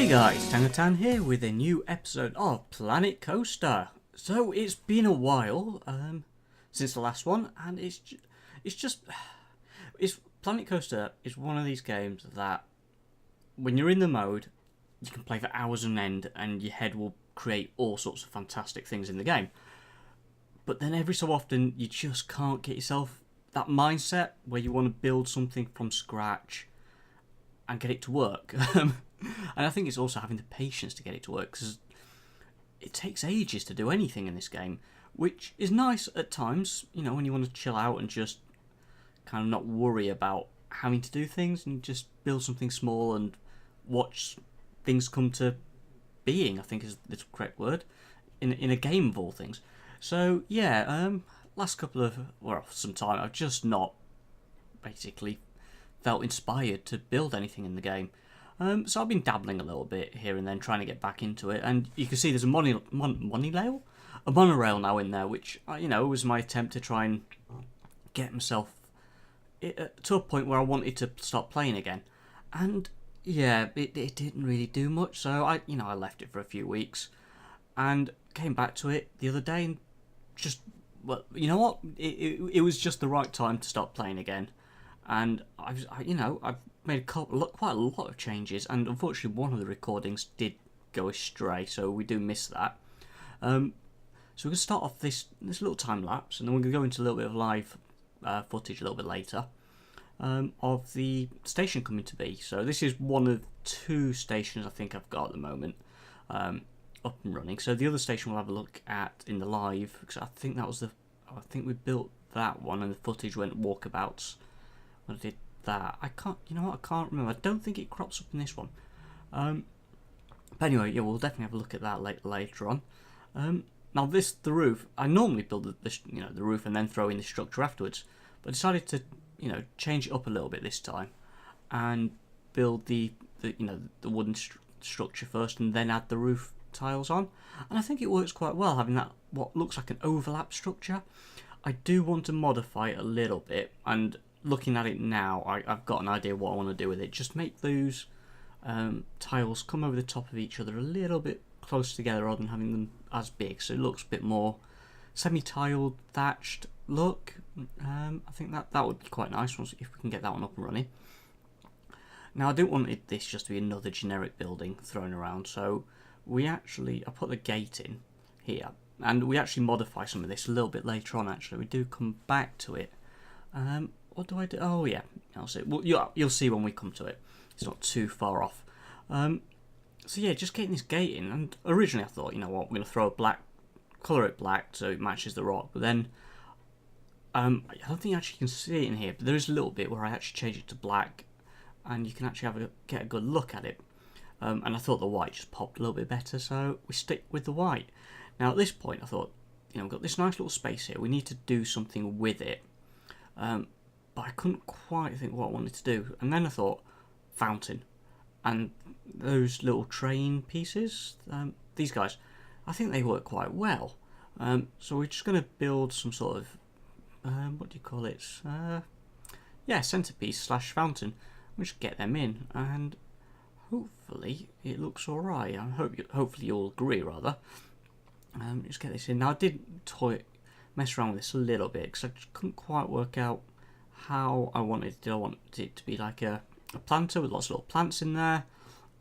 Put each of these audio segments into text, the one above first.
Hey guys, Tanatan here with a new episode of Planet Coaster. So it's been a while since the last one, and it's Planet Coaster is one of these games that when you're in the mode, you can play for hours on end, and your head will create all sorts of fantastic things in the game. But then every so often, you just can't get yourself that mindset where you want to build something from scratch and get it to work. And I think it's also having the patience to get it to work, because it takes ages to do anything in this game, which is nice at times, you know, when you want to chill out and just kind of not worry about having to do things and just build something small and watch things come to being, I think is the correct word, in a game of all things. So yeah, last couple of, some time, I've just not basically felt inspired to build anything in the game. So I've been dabbling a little bit here and then, trying to get back into it. And you can see there's a monorail now in there, which, you know, was my attempt to try and get myself to a point where I wanted to start playing again. And yeah, it didn't really do much. So I left it for a few weeks and came back to it the other day and just, well, you know what? It was just the right time to start playing again. And I've made quite a lot of changes, and unfortunately one of the recordings did go astray, so we do miss that. So we're going to start off this little time lapse, and then we're going to go into a little bit of live footage a little bit later of the station coming to be. So this is one of two stations I think I've got at the moment up and running. So the other station we'll have a look at in the live, because I think we built that one, and the footage went walkabouts when I did that. I can't remember. I don't think it crops up in this one. But anyway, yeah, we'll definitely have a look at that later on. Now the roof, I normally build the roof and then throw in the structure afterwards, but I decided to change it up a little bit this time and build the wooden structure first and then add the roof tiles on. And I think it works quite well, having that what looks like an overlap structure. I do want to modify it a little bit, and looking at it now, I've got an idea what I want to do with it. Just make those tiles come over the top of each other a little bit close together rather than having them as big, so it looks a bit more semi-tiled, thatched look. I think that would be quite nice if we can get that one up and running. Now I don't want this just to be another generic building thrown around, so I put the gate in here, and we actually modify some of this a little bit later on. Actually, we do come back to it. What do I do? Oh yeah, I'll see. Well, you'll see when we come to it. It's not too far off. So yeah, just getting this gate in. And originally I thought, you know what, we're going to throw colour it black so it matches the rock. But then, I don't think you actually can see it in here, but there is a little bit where I actually change it to black, and you can actually get a good look at it. And I thought the white just popped a little bit better, so we stick with the white. Now at this point I thought, we've got this nice little space here. We need to do something with it. But I couldn't quite think what I wanted to do. And then I thought, fountain. And those little train pieces, these guys, I think they work quite well. So we're just going to build some sort of, what do you call it? Centerpiece / fountain. We just get them in, and hopefully it looks alright. Hopefully you'll agree, rather. Just get this in. Now I did mess around with this a little bit, because I just couldn't quite work out how I wanted it. Did I want it to be like a planter with lots of little plants in there,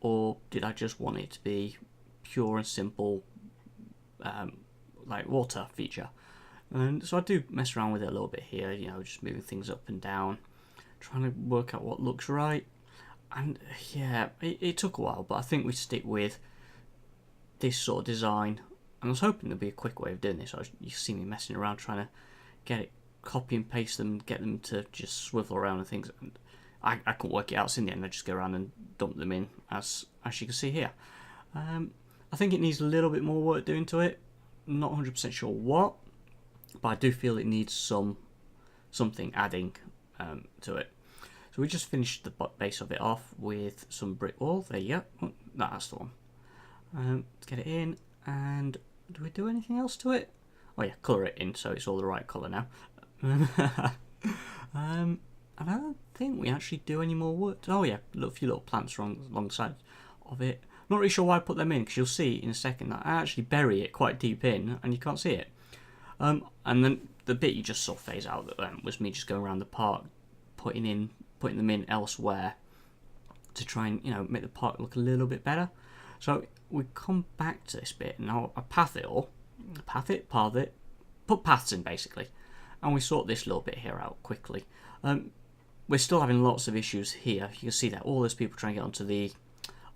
or did I just want it to be pure and simple like water feature? And so I do mess around with it a little bit here, just moving things up and down, trying to work out what looks right. And yeah, it took a while, but I think we stick with this sort of design. And I was hoping there'd be a quick way of doing this. You see me messing around trying to get it, copy and paste them, get them to just swivel around and things. And I couldn't work it out, so in the end I just go around and dump them in, as you can see here. I think it needs a little bit more work doing to it. I'm not 100% sure what, but I do feel it needs something adding to it. So we just finished the base of it off with some brick wall. There you go. Oh, that's the one. Let's get it in, and do we do anything else to it? Oh yeah, colour it in so it's all the right colour now. And I don't think we actually do any more work. Oh yeah, a few little plants alongside of it. Not really sure why I put them in, because you'll see in a second that I actually bury it quite deep in and you can't see it. And then the bit you just saw phase out was me just going around the park, putting them in elsewhere to try and make the park look a little bit better. So we come back to this bit and I'll path it, put paths in basically, and we sort this little bit here out quickly. We're still having lots of issues here. You can see that all those people trying to get onto the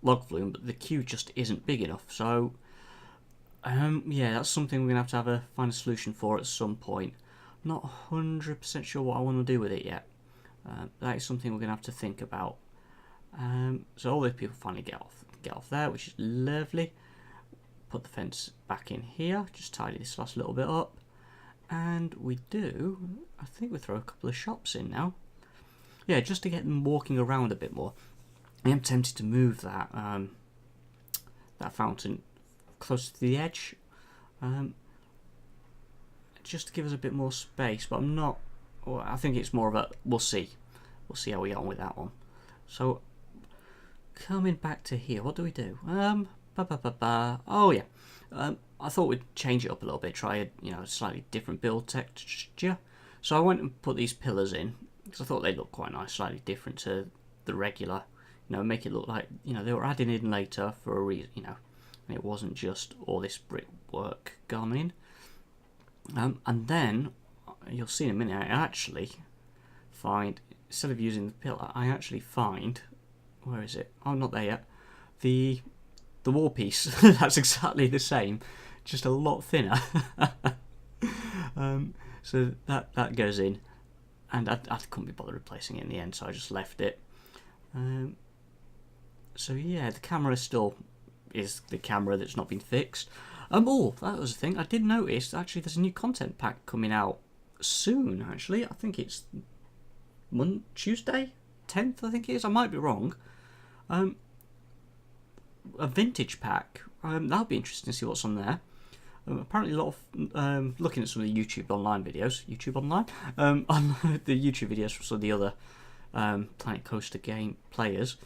log flume, but the queue just isn't big enough. So yeah, that's something we're gonna have to find a solution for at some point. Not 100% sure what I want to do with it yet. That is something we're gonna have to think about. So all those people finally get off there, which is lovely. Put the fence back in here, just tidy this last little bit up, and I think we throw a couple of shops in now. Yeah, just to get them walking around a bit more. I am tempted to move that fountain closer to the edge, just to give us a bit more space, but I'm not. Well, I think it's more of a we'll see how we get on with that one. So coming back to here, what do we do? Oh yeah, I thought we'd change it up a little bit, try a slightly different build texture. So I went and put these pillars in because I thought they looked quite nice, slightly different to the regular. Make it look like they were adding in later for a reason. And it wasn't just all this brickwork gone in. And then you'll see in a minute, I actually find, instead of using the pillar, I actually find, where is it? Oh, not there yet. The wall piece. That's exactly the same, just a lot thinner. So that goes in, and I couldn't be bothered replacing it in the end, so I just left it. So yeah, the camera still is the camera that's not been fixed. Oh, that was the thing. I did notice actually there's a new content pack coming out soon. Actually, I think it's Tuesday, 10th. I think it is. I might be wrong. A vintage pack. That'll be interesting to see what's on there. Apparently, a lot of looking at some of the YouTube Online videos. On the YouTube videos from some of the other Planet Coaster game players.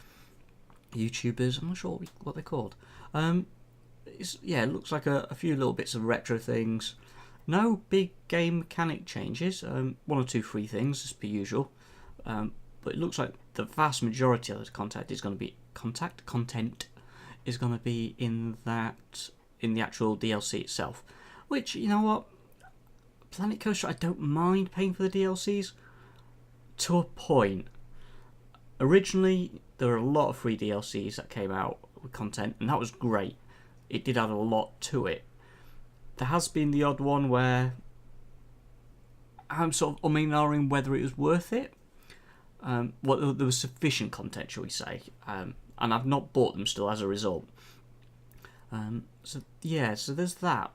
YouTubers, I'm not sure what they're called. It looks like a few little bits of retro things. No big game mechanic changes. One or two free things as per usual. But it looks like the vast majority of the content is going to be in the actual DLC itself. Which, you know what, Planet Coaster, I don't mind paying for the DLCs to a point. Originally, there were a lot of free DLCs that came out with content, and that was great. It did add a lot to it. There has been the odd one where I'm sort of umming and ahhing whether it was worth it. There was sufficient content, shall we say, and I've not bought them still as a result. So there's that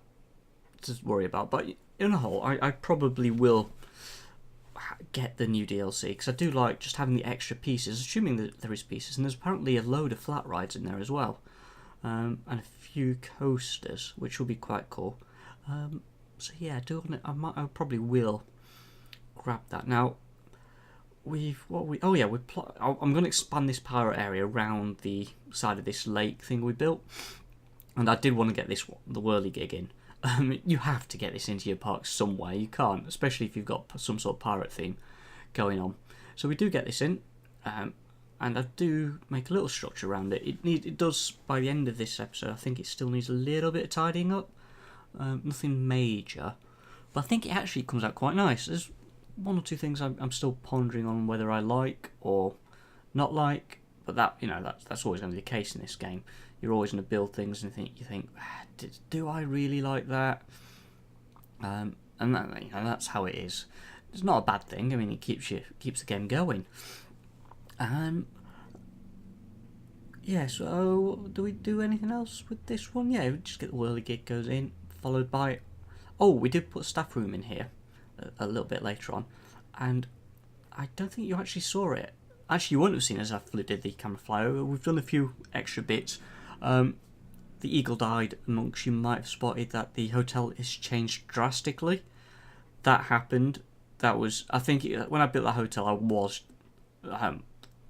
to worry about. But in a whole, I probably will get the new DLC because I do like just having the extra pieces, assuming that there is pieces, and there's apparently a load of flat rides in there as well, and a few coasters, which will be quite cool. So yeah, I probably will grab that. Now I'm going to expand this pirate area around the side of this lake thing we built, and I did want to get the whirligig in. You have to get this into your park somewhere. You can't, especially if you've got some sort of pirate theme going on. So we do get this in, and I do make a little structure around it. It does, by the end of this episode, I think it still needs a little bit of tidying up. Nothing major, but I think it actually comes out quite nice. There's one or two things I'm still pondering on whether I like or not like, but that's always going to be the case in this game. You're always going to build things and you think, do I really like that? And that's how it is. It's not a bad thing. I mean, it keeps the game going. So do we do anything else with this one? Yeah, we just get the whirligig goes in, followed by. Oh, we did put a staff room in here a little bit later on, and I don't think you actually saw it. Actually, you wouldn't have seen it as I did the camera flyover. We've done a few extra bits. The eagle-eyed amongst you might have spotted that the hotel is changed drastically. That happened. That was, I think, when I built that hotel, I was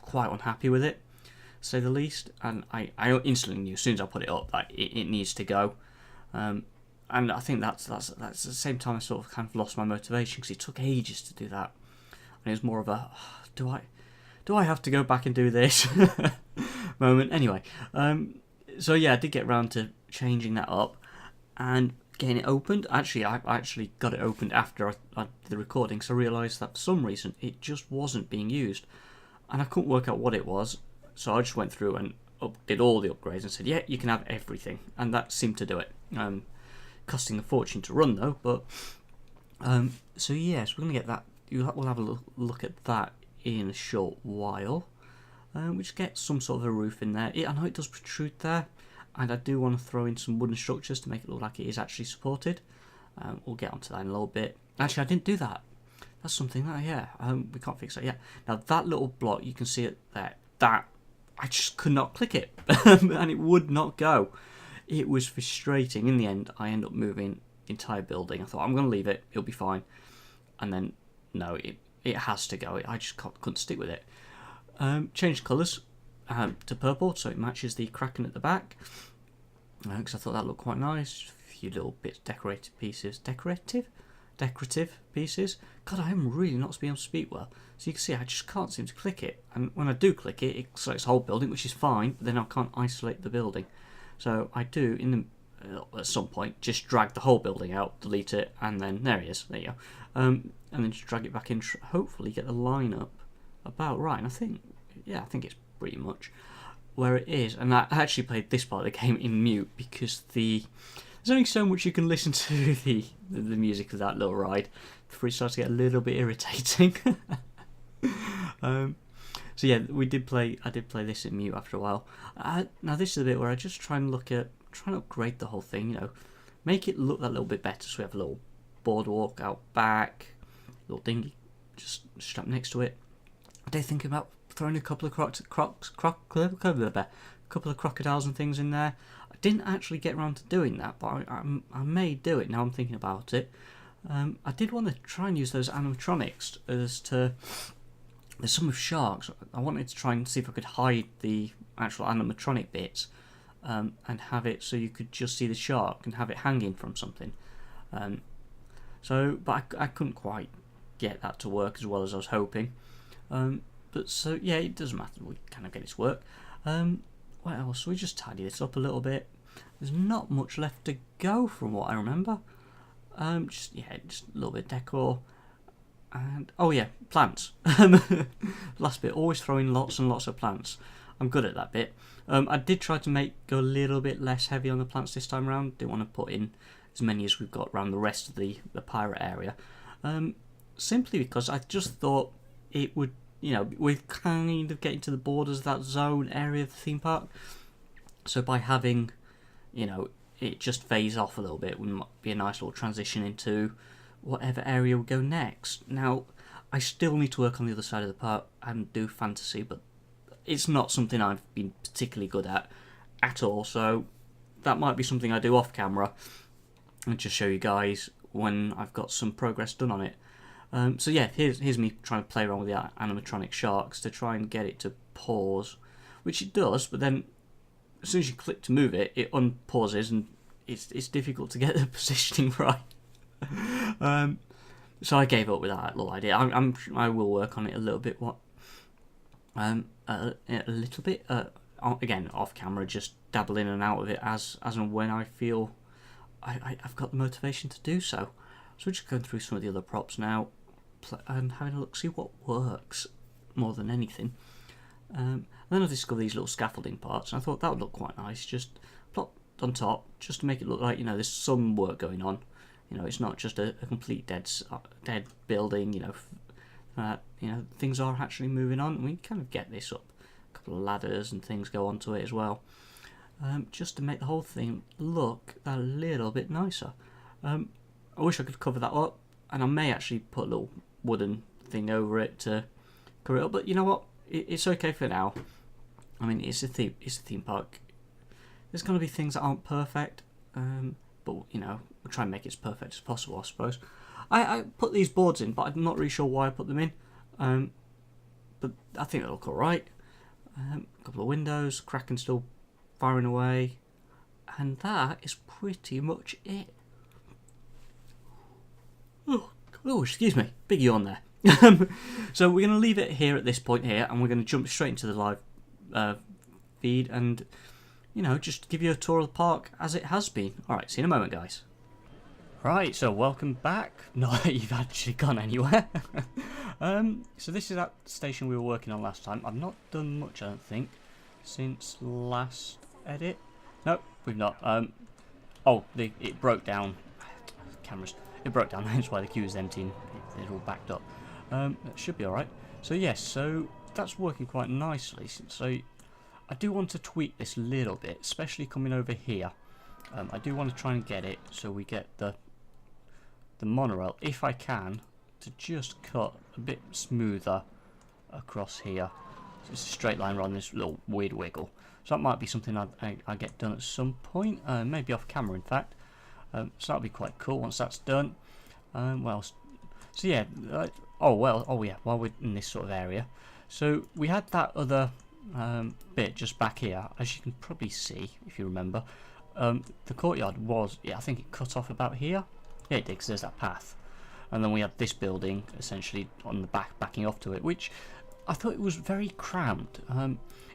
quite unhappy with it. say the least. And I instantly knew as soon as I put it up that it needs to go. And I think that's at the same time I sort of kind of lost my motivation because it took ages to do that. And it was more of a, do I have to go back and do this moment? Anyway, so yeah, I did get around to changing that up and getting it opened. Actually, I actually got it opened after I did the recording, so I realised that for some reason it just wasn't being used. And I couldn't work out what it was, so I just went through and did all the upgrades and said, yeah, you can have everything. And that seemed to do it. Costing a fortune to run though, but so yes, we're going to get that. We'll have a look at that in a short while. We just get some sort of a roof in there. I know it does protrude there, and I do want to throw in some wooden structures to make it look like it is actually supported. We'll get onto that in a little bit. Actually, I didn't do that. That's something that, we can't fix that yet. Now, that little block, you can see it there. That, I just could not click it, and it would not go. It was frustrating. In the end, I ended up moving the entire building. I thought, I'm going to leave it. It'll be fine. And then, no, it has to go. I just couldn't stick with it. Changed colours to purple, so it matches the cracking at the back. Because I thought that looked quite nice. A few little bits, decorative pieces. Decorative pieces. God, I am really not being able to speak well. So you can see I just can't seem to click it. And when I do click it, it selects the whole building, which is fine. But then I can't isolate the building. So I do, at some point, just drag the whole building out, delete it, and then there he is. There you go. And then just drag it back in. Hopefully get the line up about right. And I think it's pretty much where it is. And I actually played this part of the game in mute because there's only so much you can listen to the music of that little ride before it starts to get a little bit irritating. So yeah, I did play this in mute after a while. Now this is the bit where I just try and upgrade the whole thing, make it look that little bit better. So we have a little boardwalk out back, little dinghy just strapped next to it. I did think about throwing a couple of crocodiles and things in there. I didn't actually get around to doing that, but I may do it now I'm thinking about it. I did want to try and use those animatronics there's some with sharks. I wanted to try and see if I could hide the actual animatronic bits and have it so you could just see the shark and have it hanging from something. But I couldn't quite get that to work as well as I was hoping. But so yeah, it doesn't matter. We kind of get it to work. What else? So we just tidy this up a little bit. There's not much left to go from what I remember. Just a little bit of decor. And oh yeah, plants. Last bit, always throwing lots and lots of plants. I'm good at that bit. I did try to go a little bit less heavy on the plants this time around. Didn't want to put in as many as we've got around the rest of the pirate area. Simply because I just thought it would, we're kind of getting to the borders of that zone area of the theme park. So by having, it just phase off a little bit would be a nice little transition into whatever area we go next. Now, I still need to work on the other side of the park and do fantasy, but it's not something I've been particularly good at all, so that might be something I do off camera and just show you guys when I've got some progress done on it. So yeah, here's me trying to play around with the animatronic sharks to try and get it to pause, which it does, but then as soon as you click to move it, it unpauses and it's difficult to get the positioning right. So I gave up with that little idea. I will work on it a little bit. A little bit. Again, off camera, just dabble in and out of it as and when I feel I've got the motivation to do so. So we're just going through some of the other props now and having a look, see what works more than anything. And then I discovered these little scaffolding parts, and I thought that would look quite nice. Just plopped on top, just to make it look like there's some work going on. It's not just a complete dead building. Things are actually moving on, and we kind of get this up. A couple of ladders and things go onto it as well, just to make the whole thing look a little bit nicer. I wish I could cover that up, and I may actually put a little wooden thing over it to cover it up. But you know what? It's okay for now. I mean, it's a theme park. There's going to be things that aren't perfect. But we'll try and make it as perfect as possible, I suppose. I put these boards in, but I'm not really sure why I put them in. But I think they look alright. A couple of windows, Kraken still firing away, and that is pretty much it. Oh, excuse me, big yawn there. So we're going to leave it here at this point here, and we're going to jump straight into the live feed and, you know, just give you a tour of the park as it has been. Alright, see you in a moment, guys. Right, so welcome back. Not that you've actually gone anywhere. So this is that station we were working on last time. I've not done much, I don't think, since last edit. Nope, we've not. It broke down. Cameras. It broke down, that's why the queue is empty and it's all backed up. That should be alright. So yes, so that's working quite nicely. So I do want to tweak this a little bit, especially coming over here. I do want to try and get it so we get the monorail, if I can, to just cut a bit smoother across here. So it's a straight line rather than this little weird wiggle. So that might be something I get done at some point, maybe off camera in fact. So that'll be quite cool once that's done. Well, so yeah, while we're in this sort of area. So we had that other bit just back here, as you can probably see if you remember. The courtyard was, I think it cut off about here. Yeah, it did, because there's that path. And then we had this building essentially on the backing off to it, which I thought it was very cramped.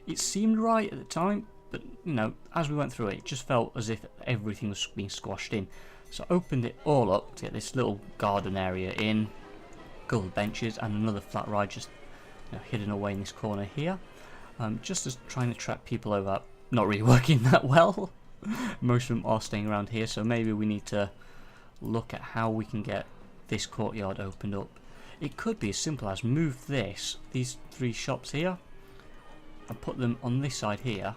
It seemed right at the time, but you know, as we went through it, it just felt as if everything was being squashed in. So I opened it all up to get this little garden area in, a couple of benches, and another flat ride just hidden away in this corner here. Just as trying to attract people over, not really working that well. Most of them are staying around here, so maybe we need to look at how we can get this courtyard opened up. It could be as simple as move these three shops here, and put them on this side here,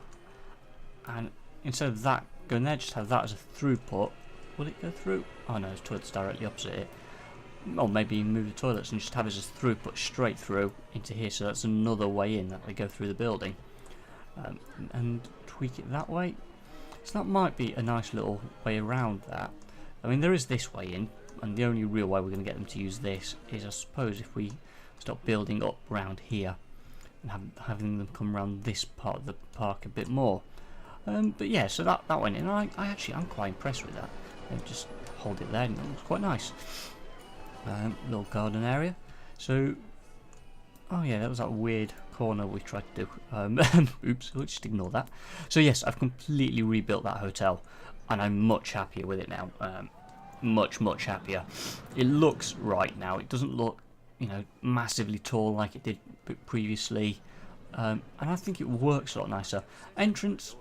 and instead of that going there, just have that as a throughput. Will it go through? Oh no, the toilet's directly opposite it. Or maybe move the toilets and just have it as a throughput straight through into here, so that's another way in that they go through the building. And tweak it that way. So that might be a nice little way around that. I mean, there is this way in, and the only real way we're going to get them to use this is, I suppose, if we start building up around here and having them come around this part of the park a bit more. But yeah, so that went in. I'm quite impressed with that. And just hold it there, and it looks quite nice. Little garden area. So, oh yeah, that was that weird corner we tried to do. Oops, we'll just ignore that. So yes, I've completely rebuilt that hotel, and I'm much happier with it now. Much happier. It looks right now. It doesn't look, massively tall like it did previously, and I think it works a lot nicer. Entrance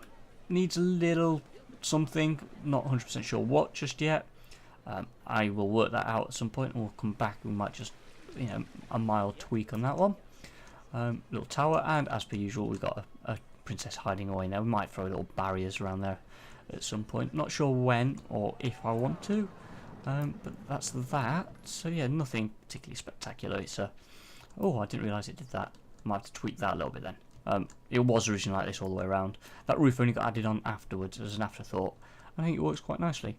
needs a little something. Not 100% sure what just yet. I will work that out at some point, and we'll come back. We might just, a mild tweak on that one. Little tower, and as per usual, we've got a princess hiding away now. We might throw little barriers around there at some point. Not sure when or if I want to, but that's that. So yeah, nothing particularly spectacular. It's oh, I didn't realise it did that. Might have to tweak that a little bit then. It was originally like this all the way around. That roof only got added on afterwards as an afterthought. I think it works quite nicely.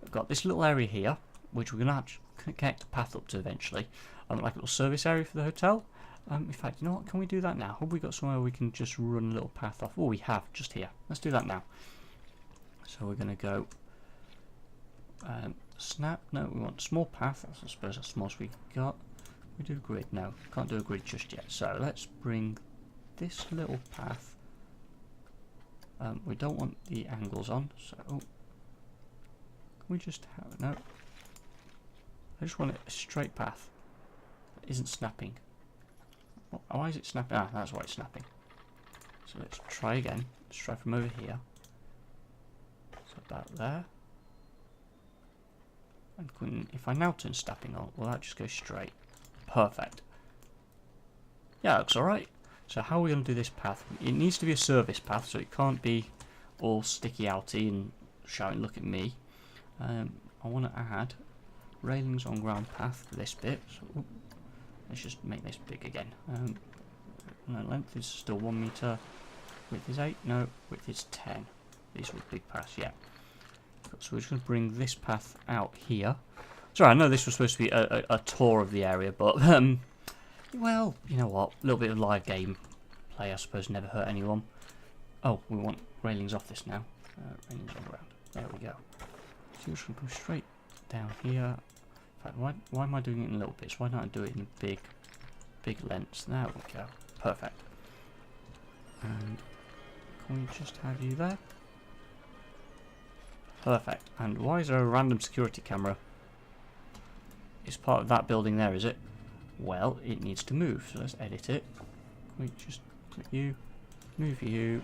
We've got this little area here, which we're going to have to connect the path up to eventually. Like a little service area for the hotel. In fact, you know what? Can we do that now? Have we got somewhere we can just run a little path off? Oh, we have, just here. Let's do that now. So we're going to go snap. No, we want small path. That's, I suppose, as small as we got. We do a grid. No, can't do a grid just yet. So let's bring this little path. We don't want the angles on. So can we just have no? I just want a straight path. That isn't snapping. Why is it snapping? Ah, that's why it's snapping. So let's try again. Let's try from over here. So about there. And if I now turn snapping on, will that just go straight? Perfect. Yeah, that looks alright. So how are we going to do this path? It needs to be a service path, so it can't be all sticky outy and shouting, look at me. I want to add railings on ground path for this bit. So, let's just make this big again. No, length is still 1 meter. Width is 8. No, width is 10. These were big paths, yeah. So we're just going to bring this path out here. Sorry, I know this was supposed to be a tour of the area, but well, you know what? A little bit of live game play, I suppose, never hurt anyone. Oh, we want railings off this now. Railings all around. There we go. So you should go straight down here. In fact, why am I doing it in little bits? Why not I do it in big lengths? There we go. Perfect. And can we just have you there? Perfect. And why is there a random security camera? It's part of that building there, is it? Well, it needs to move, so let's edit it. Can we just click you, move you.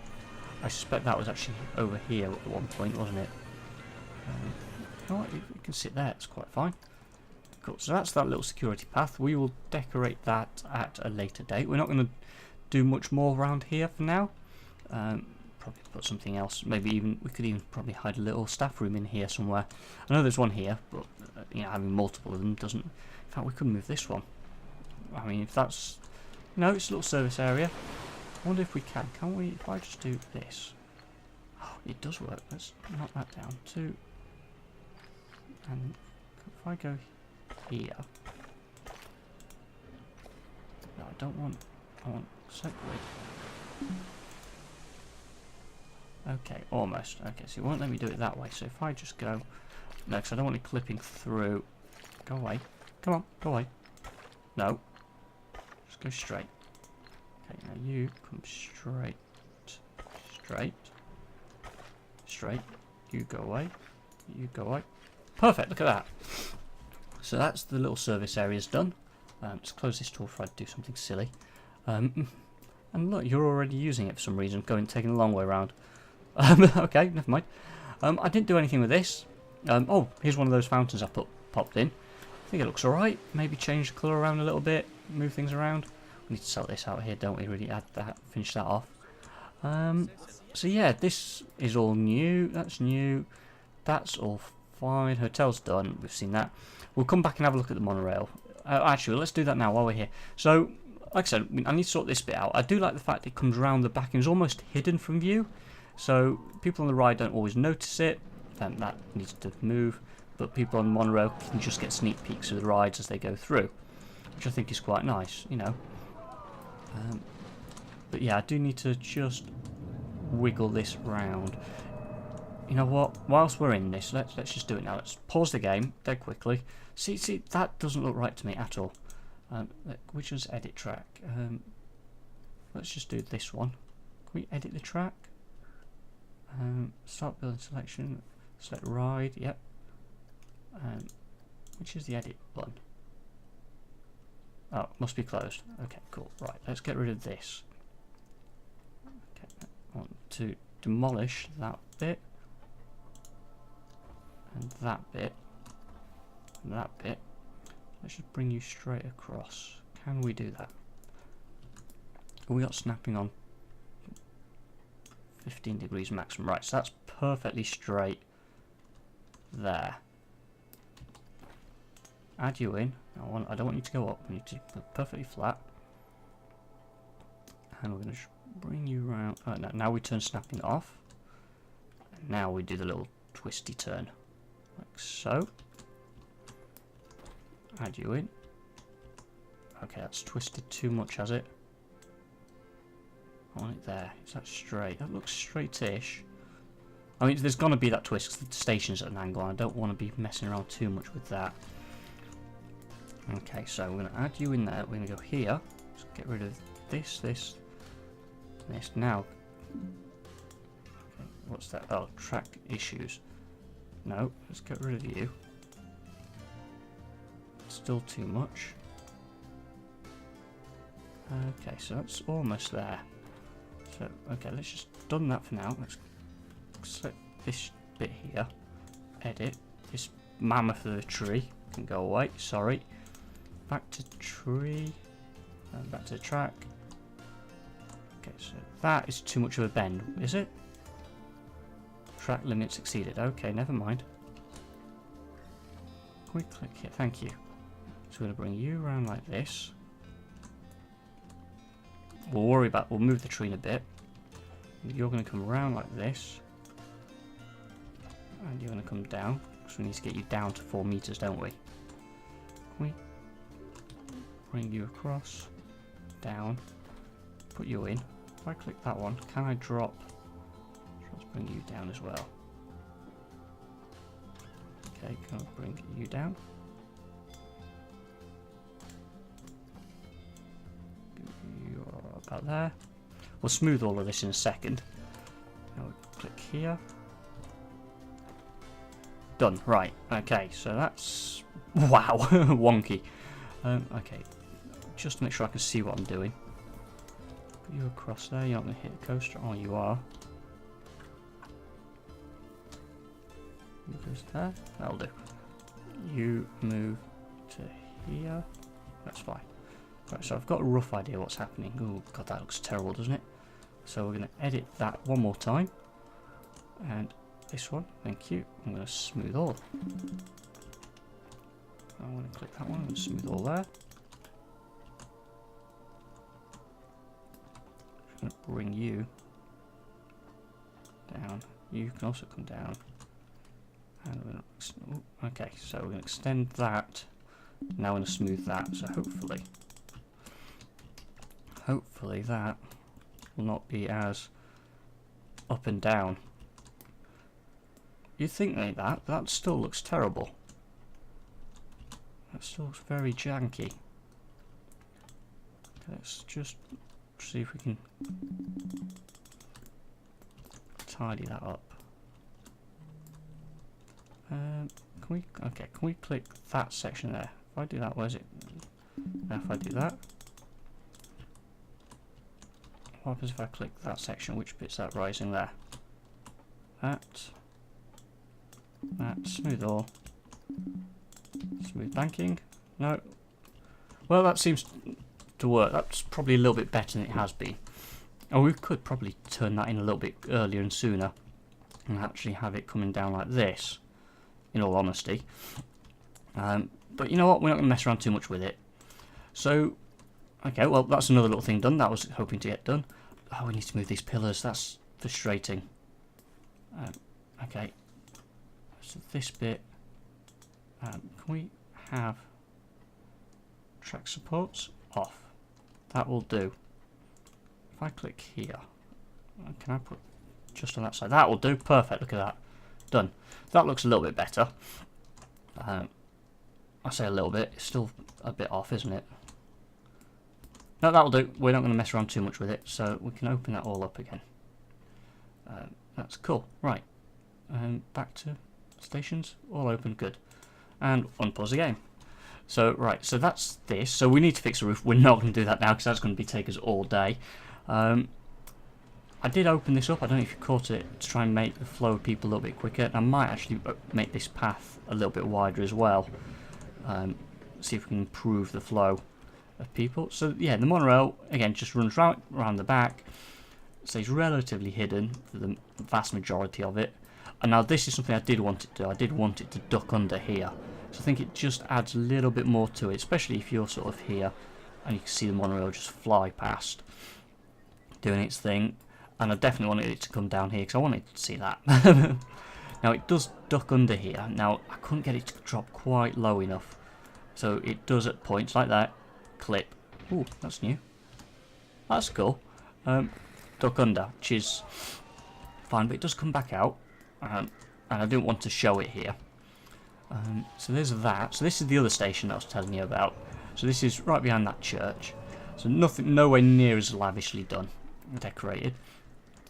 I suspect that was actually over here at one point, wasn't it? You know what, it can sit there, it's quite fine. Cool, so that's that little security path. We will decorate that at a later date. We're not going to do much more around here for now. Probably put something else. Maybe even we could even probably hide a little staff room in here somewhere. I know there's one here, but you know, having multiple of them doesn't. In fact, we could move this one. I mean, if that's no, it's a little service area. I wonder if we can. Can we? If I just do this, oh, it does work. Let's knock that down too. And if I go here, no, I don't want. I want separate. Okay, almost. Okay, so it won't let me do it that way. So if I just go... No, because I don't want it clipping through. Go away. Come on, go away. No. Just go straight. Okay, now you come straight. Straight. Straight. You go away. You go away. Perfect, look at that. So that's the little service areas done. Let's close this door before I do something silly. And look, you're already using it for some reason, taking the long way around. Okay, never mind. I didn't do anything with this. Oh, here's one of those fountains I popped in. I think it looks alright. Maybe change the colour around a little bit, move things around. We need to sell this out here, don't we? Really add that, finish that off. So yeah, this is all new. That's new. That's all fine. Hotel's done. We've seen that. We'll come back and have a look at the monorail. Actually, let's do that now while we're here. So, like I said, I need to sort this bit out. I do like the fact it comes around the back and is almost hidden from view. So people on the ride don't always notice it. That needs to move. But people on the monorail can just get sneak peeks of the rides as they go through, which I think is quite nice, you know. But yeah, I do need to just wiggle this round. You know what? Whilst we're in this, let's just do it now. Let's pause the game dead quickly. See, that doesn't look right to me at all. Which one's edit track? Let's just do this one. Can we edit the track? Start building selection. Select ride. Yep. Which is the edit button? Oh, must be closed. Okay, cool. Right, let's get rid of this. Okay, I want to demolish that bit. And that bit. And that bit. Let's just bring you straight across. Can we do that? We got snapping on 15 degrees maximum. Right, so that's perfectly straight there. Add you in. I don't want you to go up. We need to go perfectly flat. And we're going to bring you around. Oh, no, now we turn snapping off. And now we do the little twisty turn. Like so. Add you in. Okay, that's twisted too much, has it? I want it there. Is that straight? That looks straight-ish. I mean, there's going to be that twist because the station's at an angle. And I don't want to be messing around too much with that. Okay, so we're going to add you in there. We're going to go here. Let's get rid of this, this, this. Now, okay, what's that? Oh, track issues. No, let's get rid of you. Still too much. Okay, so that's almost there. So, okay, let's just done that for now. Let's select this bit here. Edit. This mammoth of a tree can go away. Sorry. Back to tree. And back to the track. Okay, so that is too much of a bend, is it? Track limits exceeded. Okay, never mind. Can we click here? Thank you. So we're going to bring you around like this. We'll move the tree in a bit. You're going to come around like this. And you're going to come down. Because we need to get you down to 4 meters, don't we? Can we bring you across, down, put you in. if I click that one, can I drop? Let's bring you down as well. Okay, can I bring you down? You're about there. We'll smooth all of this in a second. Now we click here. Done. Right. Okay, so that's... Wow. Wonky. Okay. Just to make sure I can see what I'm doing. Put you across there. You're not going to hit the coaster. Oh, you are. You goes there. That'll do. You move to here. That's fine. Right, so I've got a rough idea what's happening. Oh, God, that looks terrible, doesn't it? So we're going to edit that one more time. And this one, thank you. I'm going to smooth all. I want to click that one and smooth all there. Just going to bring you down. You can also come down. And we're going to, okay, so we're going to extend that. Now we're going to smooth that. So hopefully that will not be as up and down. You'd think like that, but that still looks terrible. That still looks very janky. Let's just see if we can tidy that up. Can we click that section there? If I do that, where's it? Now if I do that, what happens if I click that section? Which bit's that rising there? That, smooth all. Smooth banking. No. Well, that seems to work. That's probably a little bit better than it has been. Oh, we could probably turn that in a little bit earlier and sooner and actually have it coming down like this, in all honesty. But you know what? We're not going to mess around too much with it. So, okay, well, that's another little thing done that I was hoping to get done. Oh, we need to move these pillars. That's frustrating. Okay. So this bit, can we have track supports off? That will do. If I click here, can I put just on that side? That will do. Perfect. Look at that. Done. That looks a little bit better. I say a little bit. It's still a bit off, isn't it? No, that'll do. We're not going to mess around too much with it, so we can open that all up again. That's cool. Right. Back to stations. All open. Good. And unpause the game. So, right. So that's this. So we need to fix the roof. We're not going to do that now because that's going to take us all day. I did open this up. I don't know if you caught it, to try and make the flow of people a little bit quicker. And I might actually make this path a little bit wider as well. See if we can improve the flow of people. So yeah, the monorail again just runs right around the back, stays relatively hidden for the vast majority of it. And now this is something I did want it to do. I did want it to duck under here, so I think it just adds a little bit more to it, especially if you're sort of here and you can see the monorail just fly past doing its thing. And I definitely wanted it to come down here because I wanted to see that. Now it does duck under here. Now I couldn't get it to drop quite low enough, so it does at points like that clip. Ooh, that's new. That's cool. Duck under, which is fine, but it does come back out, and I didn't want to show it here. So there's that. So this is the other station that I was telling you about. So this is right behind that church. So nothing, nowhere near as lavishly done, decorated.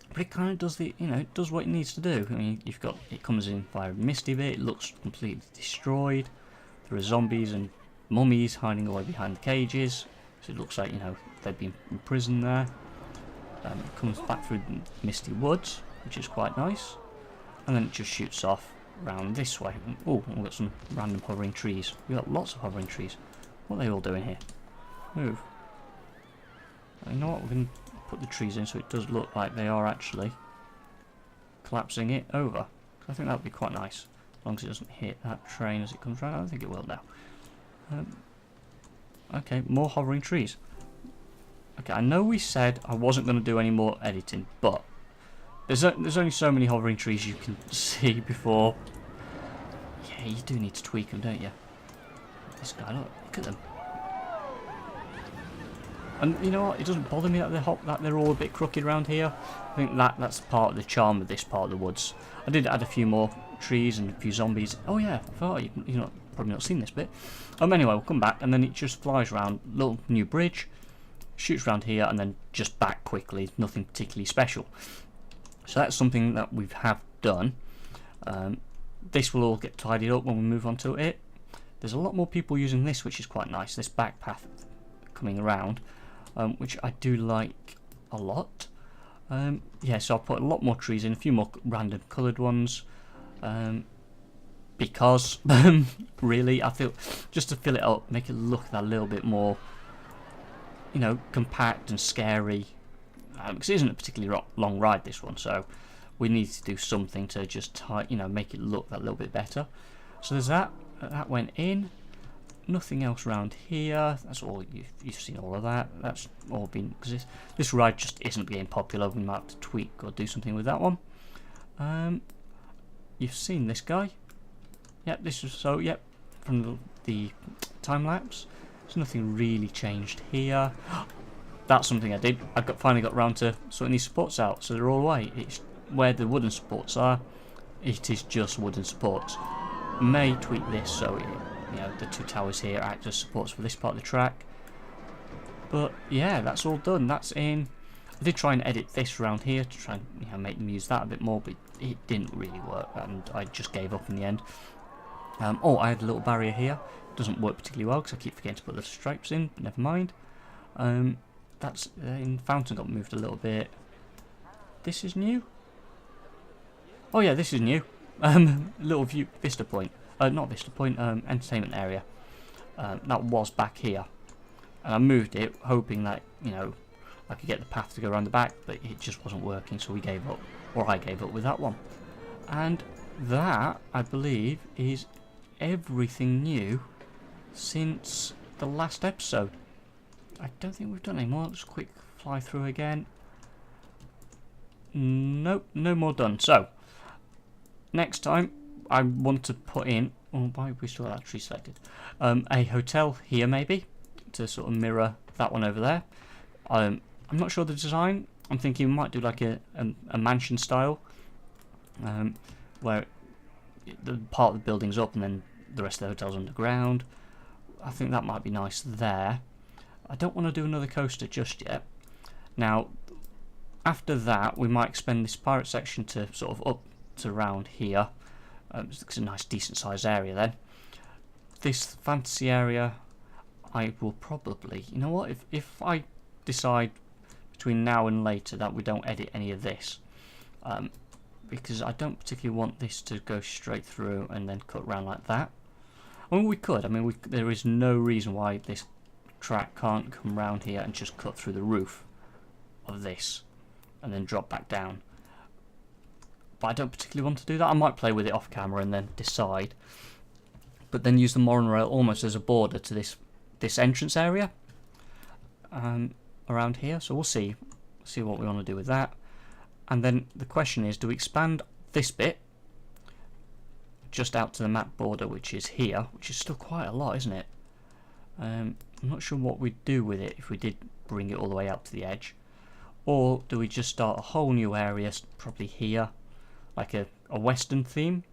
But it kind of does the, it does what it needs to do. I mean, you've got, it comes in via a misty bit. It looks completely destroyed. There are zombies and mummies hiding away behind the cages. So it looks like, they've been imprisoned there. It comes back through the misty woods, which is quite nice. And then it just shoots off around this way. Oh, we've got some random hovering trees. We've got lots of hovering trees. What are they all doing here? Move. You know what? We're going to put the trees in so it does look like they are actually collapsing it over. I think that would be quite nice, as long as it doesn't hit that train as it comes round. I don't think it will now. Okay, more hovering trees. Okay, I know we said I wasn't going to do any more editing, but there's only so many hovering trees you can see before. Yeah, you do need to tweak them, don't you? This guy, look at them. And you know what? It doesn't bother me that they're all a bit crooked around here. I think that's part of the charm of this part of the woods. I did add a few more trees and a few zombies. Oh yeah, I thought you've not probably not seen this bit. Anyway, we'll come back and then it just flies around, little new bridge, shoots around here and then just back quickly. Nothing particularly special. So that's something that we have done. This will all get tidied up when we move on to it. There's a lot more people using this, which is quite nice. This back path coming around, which I do like a lot. Yeah, so I'll put a lot more trees in, a few more random coloured ones. Because really, I feel just to fill it up, make it look a little bit more, you know, compact and scary. Because it isn't a particularly long ride, this one, so we need to do something to just make it look that little bit better. So there's that. That went in. Nothing else around here. That's all you've seen. All of that. That's all been because this ride just isn't getting popular. We might have to tweak or do something with that one. You've seen this guy. Yep, this was yep, from the time lapse. There's nothing really changed here. That's something I did. Finally got round to sorting these supports out, so they're all away. It's where the wooden supports are. It is just wooden supports. May tweak this so the two towers here act as supports for this part of the track. But yeah, that's all done. That's in. I did try and edit this around here to try and make them use that a bit more, but it didn't really work, and I just gave up in the end. Oh, I had a little barrier here. Doesn't work particularly well because I keep forgetting to put the stripes in, but never mind. That's in fountain got moved a little bit. This is new. Oh yeah, this is new. Little view vista point. Not vista point. Entertainment area. That was back here, and I moved it hoping that I could get the path to go around the back, but it just wasn't working, so we gave up, or I gave up with that one. And that, I believe, is everything new since the last episode. I don't think we've done any more. Let's quick fly through again. Nope, no more done. So, next time, I want to put in, why have we still got that tree selected? A hotel here, maybe, to sort of mirror that one over there. I'm not sure the design. I'm thinking we might do like a mansion style, where the part of the building's up and then the rest of the hotel's underground. I think that might be nice there. I don't want to do another coaster just yet. Now, after that, we might expand this pirate section to sort of up to around here. It's a nice, decent sized area then. This fantasy area, I will probably, you know what, if I decide between now and later that we don't edit any of this, because I don't particularly want this to go straight through and then cut around like that. I mean, we could. I mean, there is no reason why this track can't come round here and just cut through the roof of this and then drop back down. But I don't particularly want to do that. I might play with it off camera and then decide. But then use the monorail almost as a border to this entrance area around here. So we'll see what we want to do with that. And then the question is, do we expand this bit just out to the map border, which is here, which is still quite a lot, isn't it? I'm not sure what we'd do with it if we did bring it all the way out to the edge. Or do we just start a whole new area, probably here, like a western theme?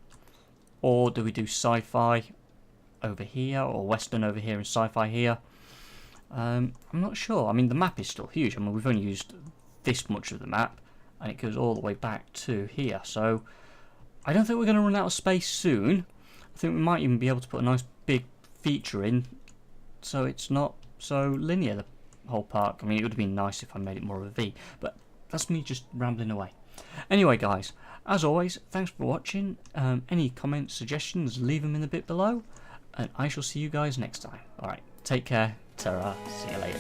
Or do we do sci-fi over here, or western over here and sci-fi here? I'm not sure. I mean, the map is still huge. I mean, we've only used this much of the map, and it goes all the way back to here. So I don't think we're going to run out of space soon. I think we might even be able to put a nice big feature in, so it's not so linear, the whole park. I mean, it would have been nice if I made it more of a V, but that's me just rambling away. Anyway, guys, as always, thanks for watching. Any comments, suggestions, leave them in the bit below, and I shall see you guys next time. Alright, take care. Ta-ra. See you later.